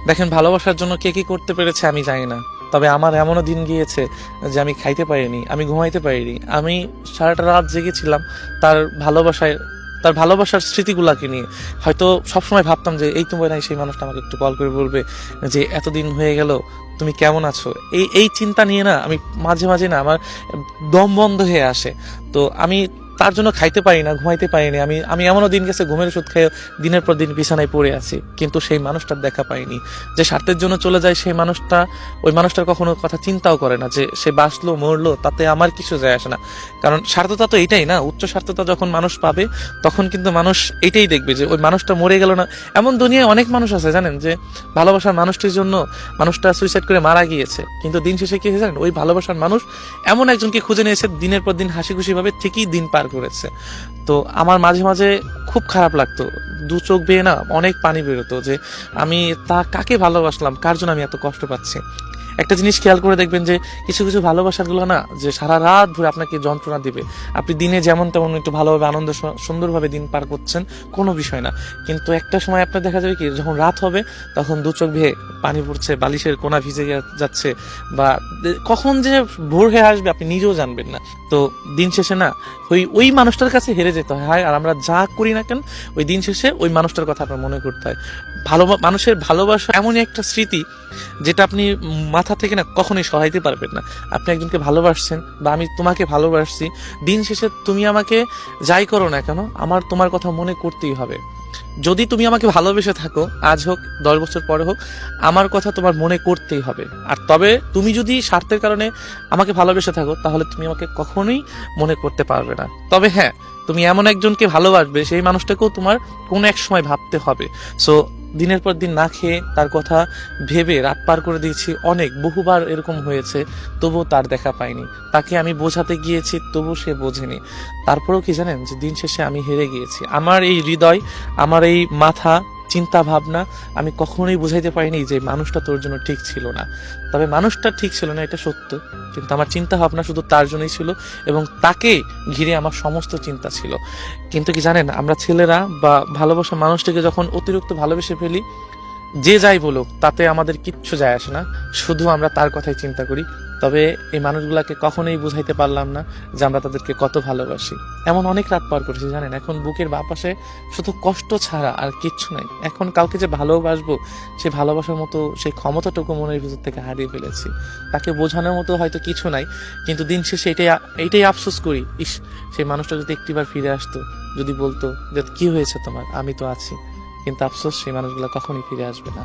দেখেন, ভালোবাসার জন্য কে কি করতে পেরেছে আমি জানি না, তবে আমার এমনও দিন গিয়েছে যে আমি খাইতে পারিনি, আমি ঘুমাইতে পারিনি, আমি সারাটা রাত জেগেছিলাম তার ভালোবাসায়, তার ভালোবাসার স্মৃতিগুলাকে নিয়ে। হয়তো সবসময় ভাবতাম যে এই তোমার নাই সেই মানুষটা আমাকে একটু কল করে বলবে যে এতদিন হয়ে গেল, তুমি কেমন আছো। এই এই চিন্তা নিয়ে না আমি মাঝে মাঝে না আমার দম বন্ধ হয়ে আসে। তো আমি তার জন্য খাইতে পারি না, ঘুমাইতে পারিনি। আমি আমি এমনও দিন গেছে ঘুমের ওষুধ খেয়ে দিনের পর দিন বিছানায় পড়ে আছি, কিন্তু সেই মানুষটার দেখা পাইনি। যে স্বার্থের জন্য চলে যায় সেই মানুষটা, ওই মানুষটার কখনো কথা চিন্তাও করে না যে সে বাঁচলো মরলো তাতে আমার কিছু যায় আসে না। কারণ স্বার্থতা তো এটাই না, উচ্চ স্বার্থতা যখন মানুষ পাবে তখন কিন্তু মানুষ এটাই দেখবে যে ওই মানুষটা মরে গেল না। এমন দুনিয়ায় অনেক মানুষ আছে জানেন, যে ভালোবাসার মানুষটির জন্য মানুষটা সুইসাইড করে মারা গিয়েছে, কিন্তু দিন শেষে কি হয়েছে জানেন, ওই ভালোবাসার মানুষ এমন একজনকে খুঁজে নিয়েছে, দিনের পর দিন হাসি খুশি ভাবে ঠিকই দিন পার করেছে। তো আমার মাঝে মাঝে খুব খারাপ লাগতো, দু চোখ বেয়ে না অনেক পানি বেরোতো যে আমি তা কাকে ভালোবাসলাম, কার জন্য আমি এত কষ্ট পাচ্ছি। একটা জিনিস খেয়াল করে দেখবেন যে কিছু কিছু ভালোবাসাগুলো না যে সারা রাত ধরে আপনাকে যন্ত্রণা দিবে। আপনি দিনে যেমন তেমন একটু ভালোভাবে আনন্দ সুন্দরভাবে দিন পার করছেন, কোনো বিষয় না, কিন্তু একটা সময় আপনার দেখা যাবে কি যখন রাত হবে তখন দু চোখ বেয়ে পানি পড়ছে, বালিশের কোনা ভিজে যাচ্ছে, বা কখন যে ভোর হয়ে আসবে আপনি নিজেও জানবেন না। তো দিন শেষে না ওই ওই মানুষটার কাছে হেরে যেতে হয়। আর আমরা যা করি না কেন ওই দিন শেষে ওই মানুষটার কথা আপনার মনে করতে হয়। মানুষের ভালোবাসা এমনই একটা স্মৃতি যেটা আপনি মাথা থেকে না কখনোই সরাইতে পারবেন না। আপনি একজনকে ভালোবাসছেন বা আমি তোমাকে ভালোবাসছি, দিন শেষে তুমি আমাকে যাই করো না কেন আমার তোমার কথা মনে করতেই হবে। যদি তুমি আমাকে ভালোবেসে থাকো, আজ হোক 10 বছর পরে হোক, আমার কথা তোমার মনে করতেই হবে। আর তবে তুমি যদি স্বার্থের কারণে আমাকে ভালোবেসে থাকো তাহলে তুমি আমাকে কখনোই মনে করতে পারবে না। তবে হ্যাঁ, তুমি এমন একজনকে ভালোবাসবে সেই মানুষটাকেও তোমার কোনো এক সময় ভাবতে হবে। সো দিনের পর দিন না খেয়ে তার কথা ভেবে রাত পার করে দিয়েছি, অনেক বহুবার এরকম হয়েছে, তবুও তার দেখা পাইনি। তাকে আমি বোঝাতে গিয়েছি তবু সে বোঝেনি। তারপরেও কি জানেন, যে দিন শেষে আমি হেরে গিয়েছি। আমার এই হৃদয়, আমার এই মাথা, চিন্তা ভাবনা আমি কখনোই বুঝাইতে পারিনি যে মানুষটা তোর জন্য ঠিক ছিল না। তবে মানুষটা ঠিক ছিল না এটা সত্য, কিন্তু আমার চিন্তা ভাবনা শুধু তার জন্যই ছিল এবং তাকে ঘিরে আমার সমস্ত চিন্তা ছিল। কিন্তু কি জানেন, আমরা ছেলেরা বা ভালোবাসা মানুষটিকে যখন অতিরিক্ত ভালোবেসে ফেলি, যে যাই বলুক তাতে আমাদের কিচ্ছু যায় আসে না, শুধু আমরা তার কথাই চিন্তা করি। তবে এই মানুষগুলাকে কখনোই বুঝাইতে পারলাম না যে আমরা তাদেরকে কত ভালোবাসি। এমন অনেক রাত পার করেছি জানেন, এখন বুকের বাপাশে শুধু কষ্ট ছাড়া আর কিচ্ছু নাই। এখন কাউকে যে ভালোবাসবো সে ভালোবাসার মতো সেই ক্ষমতাটুকু মনের ভিতর থেকে হারিয়ে ফেলেছি। তাকে বোঝানোর মতো হয়তো কিছু নাই, কিন্তু দিন শেষে এইটাই আফসোস করি, ইস সেই মানুষটা যদি একটিবার ফিরে আসতো, যদি বলতো যে কি হয়েছে তোমার, আমি তো আছি। কিন্তু আফসোস সেই মানুষগুলো কখনই ফিরে আসবে না।